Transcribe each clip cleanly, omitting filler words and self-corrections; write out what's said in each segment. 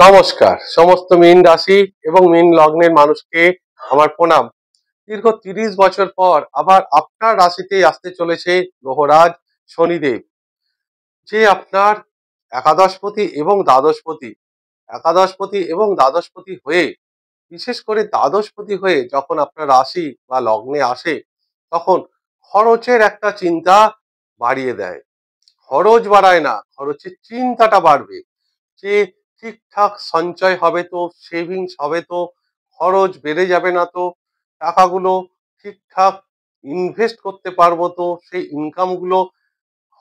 নমস্কার সমস্ত মীন রাশি এবং মীন লগ্নের মানুষকে আমার প্রণাম। দীর্ঘ 30 বছর পর আবার আপনার রাশিতেই আসতে চলেছে গ্রহরাজ শনিদেব, যে আপনার একাদশপতি এবং দ্বাদশপতি। একাদশপতি এবং দ্বাদশপতি হয়ে, বিশেষ করে দ্বাদশপতি হয়ে যখন আপনার রাশি বা লগ্নে আসে, তখন খরচের একটা চিন্তা বাড়িয়ে দেয়। খরচ বাড়ায় না, খরচের চিন্তাটা বাড়বে, যে ঠিকঠাক সঞ্চয় হবে তো, সেভিংস হবে তো, খরচ বেড়ে যাবে না তো, টাকাগুলো ঠিকঠাক ইনভেস্ট করতে পারবো তো, সেই ইনকাম গুলো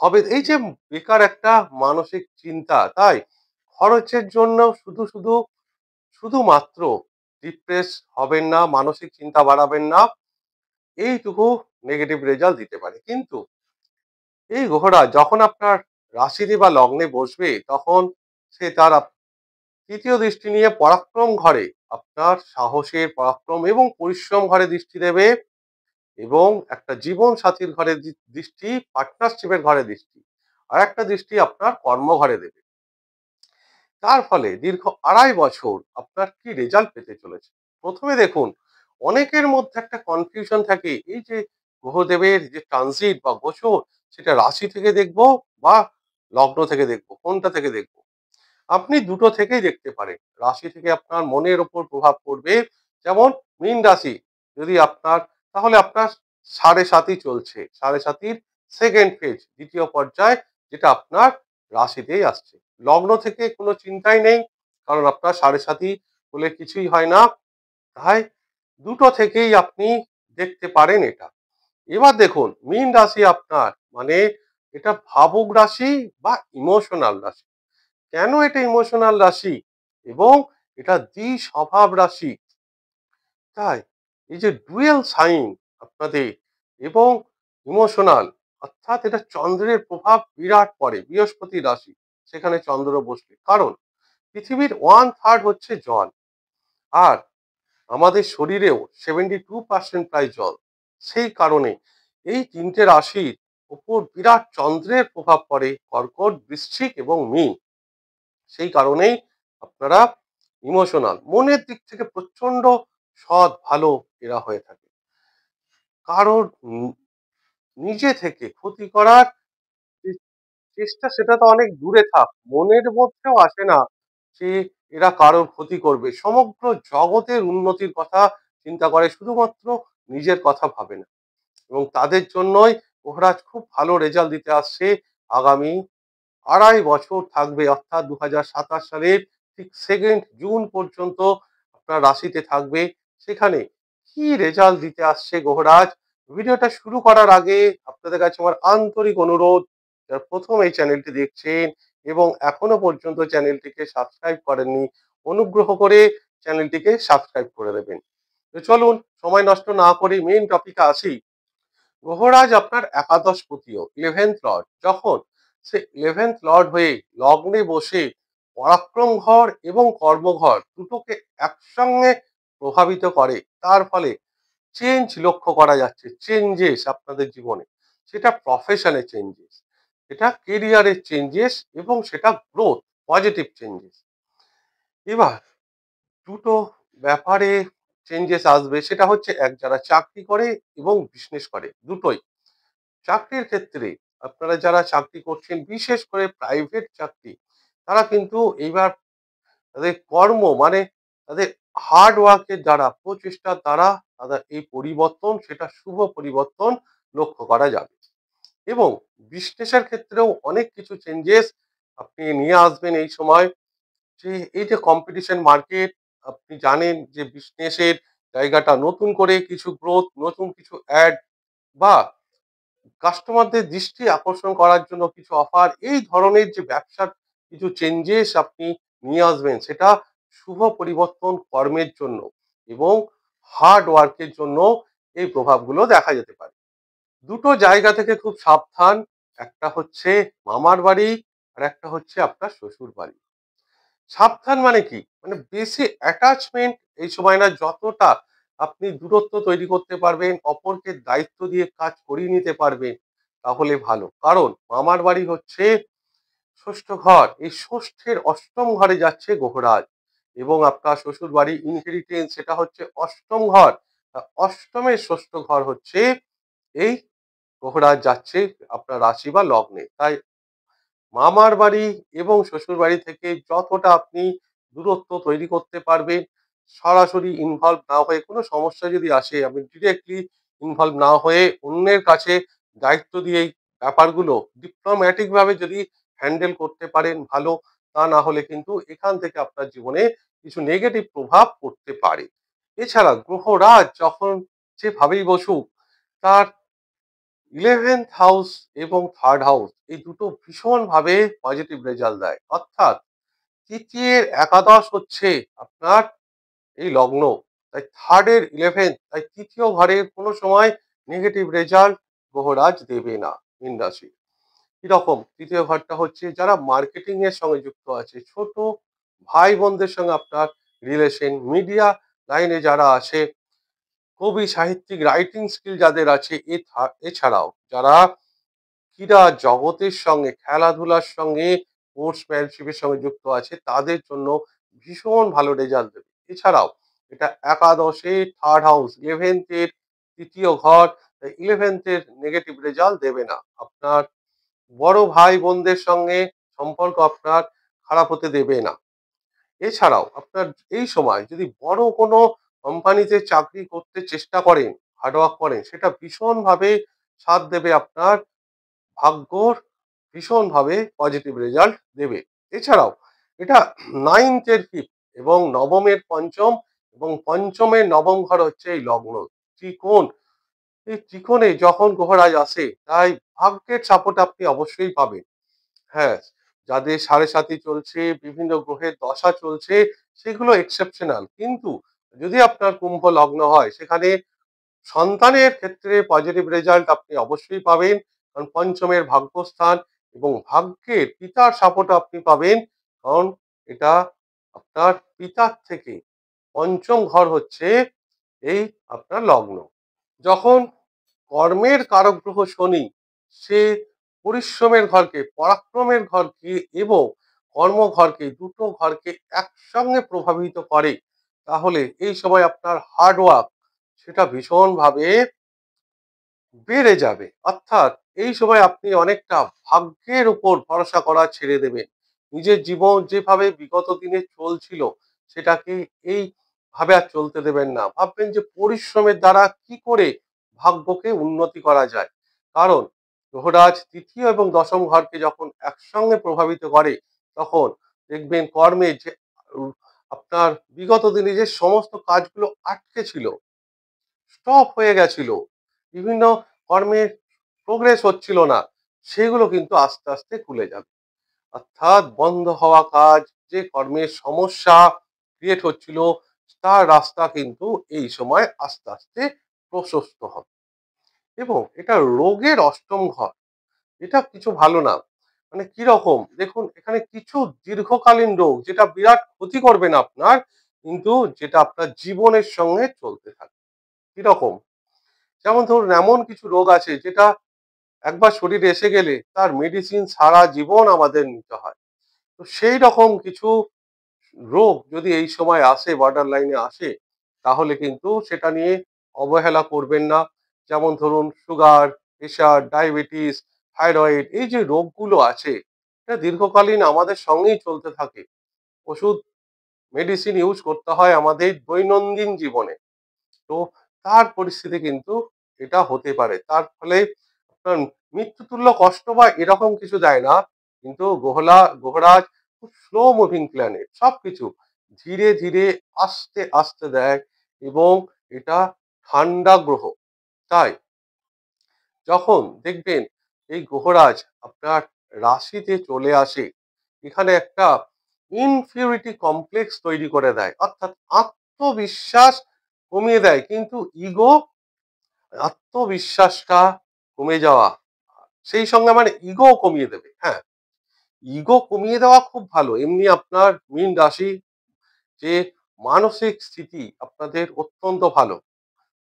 হবে, এই যে বেকার একটা মানসিক চিন্তা, তাই খরচের জন্য শুধু শুধু শুধুমাত্র ডিপ্রেস হবেন না, মানসিক চিন্তা বাড়াবেন না, এইটুকু নেগেটিভ রেজাল্ট দিতে পারে। কিন্তু এই গ্রহরা যখন আপনার রাশিতে বা লগ্নে বসবে, তখন সে তার তৃতীয় দৃষ্টি নিয়ে পরাক্রম ঘরে, আপনার সাহসের পরাক্রম এবং পরিশ্রম ঘরে দৃষ্টি দেবে, এবং একটা জীবন সাথীর ঘরে দৃষ্টি, পার্টনারশিপের ঘরে দৃষ্টি, আর একটা দৃষ্টি আপনার কর্মঘরে দেবে। তার ফলে দীর্ঘ 2.5 বছর আপনার কি রেজাল্ট পেতে চলেছে। প্রথমে দেখুন, অনেকের মধ্যে একটা কনফিউশন থাকে, এই যে গ্রহদেবের যে ট্রানজিট বা গোচর, সেটা রাশি থেকে দেখবো বা লগ্ন থেকে দেখবো, কোনটা থেকে দেখবো। আপনি দুটো থেকেই দেখতে পারেন। রাশি থেকে আপনার মনের ওপর প্রভাব পড়বে, যেমন মীন রাশি যদি আপনার, তাহলে আপনার 7.5 চলছে, 7.5 সেকেন্ড ফেজ, দ্বিতীয় পর্যায়, যেটা আপনার রাশিতেই আসছে। লগ্ন থেকে কোনো চিন্তাই নেই, কারণ আপনার 7.5 বলে কিছুই হয় না। তাই দুটো থেকেই আপনি দেখতে পারেন এটা। এবার দেখুন, মীন রাশি আপনার মানে এটা ভাবুক রাশি বা ইমোশনাল রাশি। কেন এটা ইমোশনাল রাশি এবং এটা স্বভাব রাশি, তাই এই যে ডুয়েল সাইন আপনাদের এবং ইমোশনাল, অর্থাৎ এটা চন্দ্রের প্রভাব বিরাট পড়ে, বৃহস্পতি রাশি, সেখানে চন্দ্র বসলে। কারণ পৃথিবীর 1/3 হচ্ছে জল, আর আমাদের শরীরেও 72% প্রায় জল। সেই কারণে এই তিনটে রাশির উপর বিরাট চন্দ্রের প্রভাব পড়ে, কর্কট, বৃশ্চিক এবং মীন। সেই কারণেই আপনারা ইমোশনাল, মনের দিক থেকে প্রচন্ড সৎ, ভালো এরা হয়ে থাকে। কারোর নিজে থেকে ক্ষতি করার যে চেষ্টা, সেটা তো অনেক দূরে থাক, মনের মধ্যেও আসে না যে এরা কারোর ক্ষতি করবে। সমগ্র জগতের উন্নতির কথা চিন্তা করে, শুধুমাত্র নিজের কথা ভাবে না। এবং তাদের জন্যই মহারাজ খুব ভালো রেজাল্ট দিতে আসছে। আগামী 2.5 বছর থাকবে, অর্থাৎ 2027 সালের ঠিক 2 জুন পর্যন্ত আপনার রাশিতে থাকবে। সেখানে কি রেজাল্ট দিতে আসছে গ্রহরাজ, ভিডিওটা শুরু করার আগে আপনাদের কাছে আমার আন্তরিক অনুরোধ, যারা প্রথম এই চ্যানেলটি দেখছেন এবং এখনো পর্যন্ত চ্যানেলটিকে সাবস্ক্রাইব করেননি, অনুগ্রহ করে চ্যানেলটিকে সাবস্ক্রাইব করে দেবেন। তো চলুন সময় নষ্ট না করে মেইন টপিকে আসি। গ্রহরাজ আপনার একাদশ পতিও, 11th লর্ড, যখন সে 11th লর্ড হয়ে লগ্নে বসে পরাক্রম ঘর এবং কর্মঘর দুটোকে একসঙ্গে প্রভাবিত করে, তার ফলে চেঞ্জ লক্ষ্য করা যাচ্ছে, চেঞ্জেস আপনাদের জীবনে, সেটা প্রফেশনে চেঞ্জেস, এটা কেরিয়ারের চেঞ্জেস, এবং সেটা গ্রোথ, পজিটিভ চেঞ্জেস। এবার দুটো ব্যাপারে চেঞ্জেস আসবে, সেটা হচ্ছে এক, যারা চাকরি করে এবং বিজনেস করে দুটোই। চাকরির ক্ষেত্রে আপনারা যারা চাকরি করছেন, বিশেষ করে প্রাইভেট চাকরি, তারা কিন্তু এইবার তাদের কর্ম মানে তাদের হার্ড ওয়ার্কের দ্বারা, প্রচেষ্টার দ্বারা তাদের এই পরিবর্তন, সেটা শুভ পরিবর্তন লক্ষ্য করা যাবে। এবং বিজনেসের ক্ষেত্রেও অনেক কিছু চেঞ্জেস আপনি নিয়ে আসবেন এই সময়। যে এই যে কম্পিটিশন মার্কেট, আপনি জানেন যে বিজনেসের জায়গাটা নতুন করে কিছু গ্রোথ, নতুন কিছু অ্যাড বা কাস্টমারদের দৃষ্টি আকর্ষণ করার জন্য কিছু অফার, এই ধরনের যে ব্যবসার কিছু চেঞ্জেস আপনি নিয়ে আসবেন, সেটা শুভ পরিবর্তন কর্মের জন্য এবং হার্ড ওয়ার্কের জন্য এই প্রভাবগুলো দেখা যেতে পারে। দুটো জায়গা থেকে খুব সাবধান, একটা হচ্ছে মামার বাড়ি, আর একটা হচ্ছে আপনার শ্বশুর বাড়ি। সাবধান মানে কি, মানে বেশি অ্যাটাচমেন্ট এই সময় না, যতটা আপনি দূরত্ব তৈরি করতে পারবেন, অপরকে দায়িত্ব দিয়ে কাজ করিয়ে নিতে পারবেন, তাহলে ভালো। কারণ মামার বাড়ি হচ্ছে ষষ্ঠ ঘর, এই ষষ্ঠের অষ্টম ঘরে যাচ্ছে গ্রহরাজ এবং আপনার শ্বশুর বাড়ি ইনহেরিটেন্স সেটা হচ্ছে অষ্টম ঘর। অষ্টমের ষষ্ঠ ঘর হচ্ছে এই গ্রহরাজ যাচ্ছে আপনার রাশি বা লগ্নে। তাই মামার বাড়ি এবং শ্বশুর বাড়ি থেকে যতটা আপনি দূরত্ব তৈরি করতে পারবেন, সরাসরি ইনভলভ না হয়ে, কোনো সমস্যা যদি আসে আপনি ডিরেক্টলি ইনভলভ না হয়ে অন্যের কাছে দায়িত্ব দিয়ে এই ব্যাপারগুলো ডিপ্লোম্যাটিক ভাবে যদি হ্যান্ডেল করতে পারেন ভালো, তা না হলে কিন্তু এখান থেকে আপনার জীবনে কিছু নেগেটিভ প্রভাব পড়তে পারে। এছাড়া গ্রহরাজ যখন যেভাবেই বসুক, তার 11th হাউস এবং থার্ড হাউস এই দুটো ভীষণভাবে পজিটিভ রেজাল্ট দেয়। অর্থাৎ তৃতীয়ের একাদশ হচ্ছে আপনার এই লগ্ন, তাই থার্ডের 11th, তাই তৃতীয় ঘরের কোনো সময় নেগেটিভ রেজাল্ট গ্রহরাজ দেবে না মীন রাশি। কিরকম? তৃতীয় ঘরটা হচ্ছে যারা মার্কেটিং এর সঙ্গে যুক্ত আছে, ছোট ভাই বোনদের সঙ্গে আপনার রিলেশন, মিডিয়া লাইনে যারা আছে, কবি সাহিত্যিক রাইটিং স্কিল যাদের আছে, এছাড়াও যারা ক্রীড়া জগতের সঙ্গে, খেলাধুলার সঙ্গে, স্পোর্টসম্যানশিপের সঙ্গে যুক্ত আছে, তাদের জন্য ভীষণ ভালো রেজাল্ট দেবে। এছাড়াও এটা একাদশে থার্ড হাউস, 11th এর তৃতীয় ঘর, 11th এর নেগেটিভ রেজাল্ট দেবে না। আপনার বড় ভাই বোনদের সঙ্গে সম্পর্ক আপনার খারাপ হতে দেবে না। এছাড়াও আপনার এই সময় যদি বড় কোনো কোম্পানিতে চাকরি করতে চেষ্টা করেন, হার্ডওয়ার্ক করেন, সেটা ভীষণভাবে সাথ দেবে আপনার ভাগ্যর, ভীষণভাবে পজিটিভ রেজাল্ট দেবে। এছাড়াও এটা 9th এর 5th এবং নবমের পঞ্চম এবং পঞ্চমের নবম ঘর হচ্ছে এই লগ্ন ত্রিকোণ। এই ত্রিকোণে যখন গ্রহরাজ আসে, তাই ভাগ্যের সাপোর্ট আপনি অবশ্যই পাবেন। হ্যাঁ, যাদের সাড়ে সাতি চলছে, বিভিন্ন গ্রহের দশা চলছে, সেগুলো এক্সেপশনাল। কিন্তু যদি আপনার কুম্ভ লগ্ন হয়, সেখানে সন্তানের ক্ষেত্রে পজিটিভ রেজাল্ট আপনি অবশ্যই পাবেন, কারণ পঞ্চমের ভাগ্যস্থান এবং ভাগ্যের পিতার সাপোর্ট আপনি পাবেন, কারণ এটা আপনার পিতার থেকে পঞ্চম ঘর হচ্ছে এই আপনার লগ্ন। যখন কর্মের কারক গ্রহ শনি, সে পরিশ্রমের ঘরকে, পরাক্রমের ঘরকে এবং কর্মঘরকে, দুটো ঘরকে একসঙ্গে প্রভাবিত করে, তাহলে এই সময় আপনার হার্ডওয়ার্ক সেটা ভীষণভাবে বেড়ে যাবে। অর্থাৎ এই সময় আপনি অনেকটা ভাগ্যের উপর ভরসা করা ছেড়ে দেবেন। নিজের জীবন যেভাবে বিগত দিনে চলছিল, সেটাকে এইভাবে আর চলতে দেবেন না। ভাববেন যে পরিশ্রমের দ্বারা কি করে ভাগ্যকে উন্নতি করা যায়। কারণ গ্রহরাজ তৃতীয় এবং দশম ঘরকে যখন একসঙ্গে প্রভাবিত করে, তখন দেখবেন কর্মে যে উম, আপনার বিগত দিনে যে সমস্ত কাজগুলো আটকে ছিল, স্টপ হয়ে গেছিল, বিভিন্ন কর্মের প্রোগ্রেস হচ্ছিল না, সেগুলো কিন্তু আস্তে আস্তে খুলে যাবে। অর্থাৎ বন্ধ হওয়া কাজ, যে কর্মের সমস্যা ক্রিয়েট হচ্ছিল, তার রাস্তা কিন্তু এই সময় আস্তে আস্তে প্রশস্ত হবে। এবং এটা রোগের অষ্টম ঘর, এটা কিছু ভালো না। মানে কি রকম দেখুন, এখানে কিছু দীর্ঘকালীন রোগ যেটা বিরাট ক্ষতি করবে না আপনার, কিন্তু যেটা আপনার জীবনের সঙ্গে চলতে থাকে। কিরকম? যেমন ধরুন এমন কিছু রোগ আছে যেটা একবার শরীরে এসে গেলে তার মেডিসিন সারা জীবন আমাদের নিতে হয়। তো সেই রকম কিছু রোগ যদি এই সময় আসে, বর্ডার লাইনে আসে, তাহলে কিন্তু সেটা নিয়ে অবহেলা করবেন না। যেমন ধরুন সুগার, প্রেশার, ডায়াবেটিস, থাইরয়েড, এই যে রোগগুলো আছে, এটা দীর্ঘকালীন আমাদের সঙ্গেই চলতে থাকে। ওষুধ, মেডিসিন ইউজ করতে হয় আমাদের দৈনন্দিন জীবনে। তো তার পরিস্থিতি কিন্তু এটা হতে পারে। তার ফলে আপনার মৃত্যুতুল্য কষ্ট বা এরকম কিছু দেয় না। কিন্তু গ্রহরাজ খুব স্লো মুভিং প্ল্যানেট। সবকিছু ধীরে ধীরে আস্তে আস্তে দেয় এবং এটা ঠান্ডা গ্রহ। তাই যখন দেখবেন এই গ্রহরাজ আপনার রাশিতে চলে আসে, এখানে একটা ইনফিউরিটি কমপ্লেক্স তৈরি করে দেয়। অর্থাৎ আত্মবিশ্বাস কমিয়ে দেয়, কিন্তু আত্মবিশ্বাসটা কমে যাওয়া, সেই সঙ্গে মানে ইগো কমিয়ে দেবে। হ্যাঁ, ইগো কমিয়ে দেওয়া খুব ভালো। এমনি আপনার মীন রাশি যে মানসিক স্থিতি আপনাদের অত্যন্ত ভালো,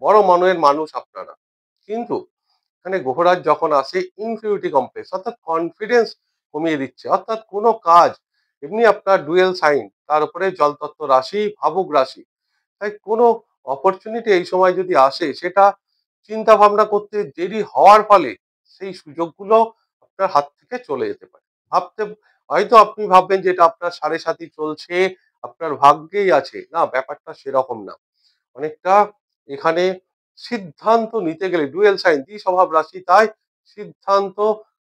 বড় মনের মানুষ আপনারা। কিন্তু এখানে গ্রহরাজ যখন আসে, ইনফিউরিটি কমপ্লেক্স অর্থাৎ কনফিডেন্স কমিয়ে দিচ্ছে। অর্থাৎ কোনো কাজ এমনি আপনার ডুয়েল সাইন, তার উপরে জলতত্ত্ব রাশি, ভাবুক রাশি। তাই কোনো অপরচুনিটি এই সময় যদি আসে, সেটা চিন্তা ভাবনা করতে দেরি হওয়ার ফলে সেই সুযোগগুলো আপনার হাত থেকে চলে যেতে পারে। ভাবতে হয়তো আপনি ভাববেন যে এটা আপনার সাড়ে সাথী চলছে, আপনার ভাগ্যেই আছে। না, ব্যাপারটা সেরকম না। অনেকটা এখানে সিদ্ধান্ত নিতে গেলে ডুয়েল সাইন দ্বিস্বভাব রাশি, তাই সিদ্ধান্ত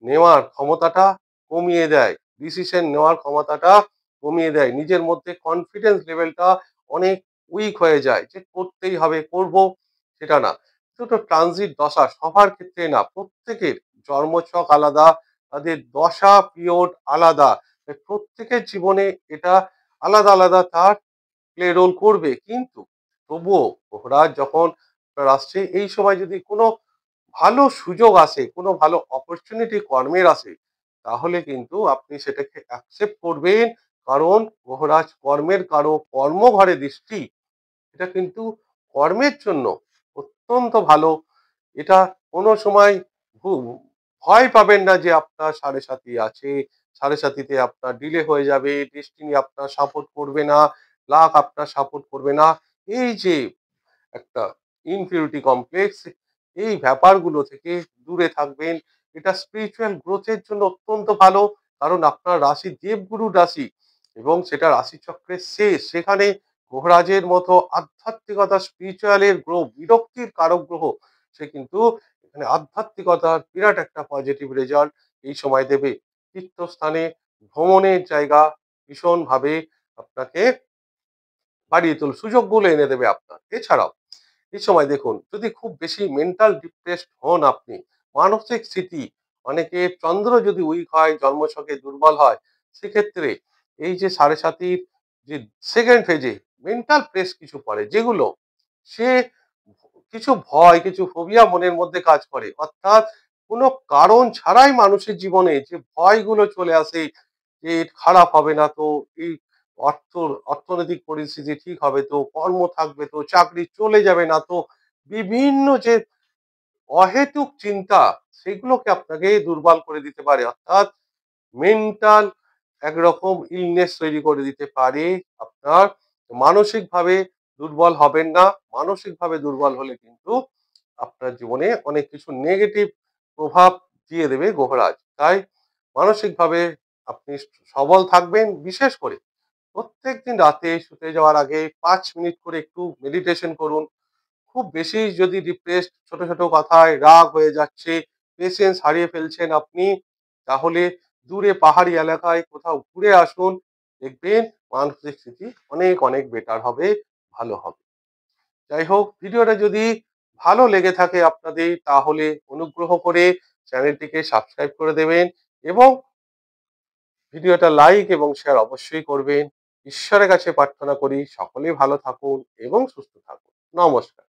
নেওয়ার ক্ষমতাটা কমিয়ে দেয়, ডিসিশন নেওয়ার ক্ষমতাটা কমিয়ে দেয়, নিজের মধ্যে কনফিডেন্স লেভেলটা অনেক উইক হয়ে যায়, যে করতেই হবে, করব, সেটা না। দুটো ট্রানজিট দশা সবার ক্ষেত্রে না, প্রত্যেকের জন্মছক আলাদা, তাদের দশা পিরিয়ড আলাদা, তাই প্রত্যেকের জীবনে এটা আলাদা আলাদা তার প্লে রোল করবে। কিন্তু তবুও মহারাজ যখন আপনার আসছে, এই সময় যদি কোনো ভালো সুযোগ আসে, কোনো ভালো অপরচুনিটি কর্মের আসে, তাহলে কিন্তু আপনি সেটাকে অ্যাকসেপ্ট করবেন। কারণ মহারাজ কর্মের কারো, কর্মঘরে দৃষ্টি, এটা কিন্তু কর্মের জন্য অত্যন্ত ভালো। এটা কোনো সময় ভয় পাবেন না যে আপনার সাড়ে সাথী আছে, সাড়ে সাথীতে আপনার ডিলে হয়ে যাবে, ডেস্টিনি আপনার সাপোর্ট করবে না, লাক আপনার সাপোর্ট করবে না। এই যে একটা ইনফিউরিটি কমপ্লেক্স, এই ব্যাপারগুলো থেকে দূরে থাকবেন। এটা স্পিরিচুয়াল গ্রোথের জন্য অত্যন্ত ভালো। কারণ আপনার রাশি দেবগুরু রাশি, এবং সেটা রাশিচক্রের শেষ, সেখানে গ্রহরাজের মতো আধ্যাত্মিকতা, স্পিরিচুয়ালের গ্রহ, বিরক্তির কারক গ্রহ, সে কিন্তু এখানে আধ্যাত্মিকতার বিরাট একটা পজিটিভ রেজাল্ট এই সময় দেবে। তীর্থস্থানে ভ্রমণের জায়গা ভীষণভাবে আপনাকে বাড়িয়ে তুলবে, সুযোগগুলো এনে দেবে আপনার। এছাড়াও এই সময় দেখুন, যদি খুব বেশি মেন্টাল ডিপ্রেসড হন আপনি, মানসিক স্থিতি, অনেকে চন্দ্র যদি উইক হয়, জন্মছকে দুর্বল হয়, সেক্ষেত্রে এই যে সাড়ে সাতির যে সেকেন্ড ফেজে মেন্টাল প্রেস কিছু পড়ে, যেগুলো সে কিছু ভয়, কিছু ফোবিয়া মনের মধ্যে কাজ করে। অর্থাৎ কোনো কারণ ছাড়াই মানুষের জীবনে যে ভয়গুলো চলে আসে, যে খারাপ হবে না তো, এই অর্থ অর্থনৈতিক পরিস্থিতি ঠিক হবে তো, কর্ম থাকবে তো, চাকরি চলে যাবে না তো, বিভিন্ন যে অহেতুক চিন্তা, সেগুলোকে আপনাকে দুর্বল করে দিতে পারে। অর্থাৎ মেন্টাল একরকম ইলনেস তৈরি করে দিতে পারে আপনার। মানসিকভাবে দুর্বল হবেন না। মানসিকভাবে দুর্বল হলে কিন্তু আপনার জীবনে অনেক কিছু নেগেটিভ প্রভাব দিয়ে দেবে গ্রহরাজ। তাই মানসিকভাবে আপনি সবল থাকবেন। বিশেষ করে প্রত্যেকদিন রাতে শুতে যাওয়ার আগে 5 মিনিট করে একটু মেডিটেশন করুন। খুব বেশি যদি ডিপ্রেসড, ছোট ছোট কথায় রাগ হয়ে যাচ্ছে, পেশেন্স হারিয়ে ফেলছেন আপনি, তাহলে দূরে পাহাড়ি এলাকায় কোথাও ঘুরে আসুন। দেখবেন মানসিক স্থিতি অনেক অনেক বেটার হবে, ভালো হবে। যাই হোক, ভিডিওটা যদি ভালো লেগে থাকে আপনাদের, তাহলে অনুগ্রহ করে চ্যানেলটিকে সাবস্ক্রাইব করে দেবেন, এবং ভিডিওটা লাইক এবং শেয়ার অবশ্যই করবেন। ঈশ্বরের কাছে প্রার্থনা করি সকলেই ভালো থাকুন এবং সুস্থ থাকুন। নমস্কার।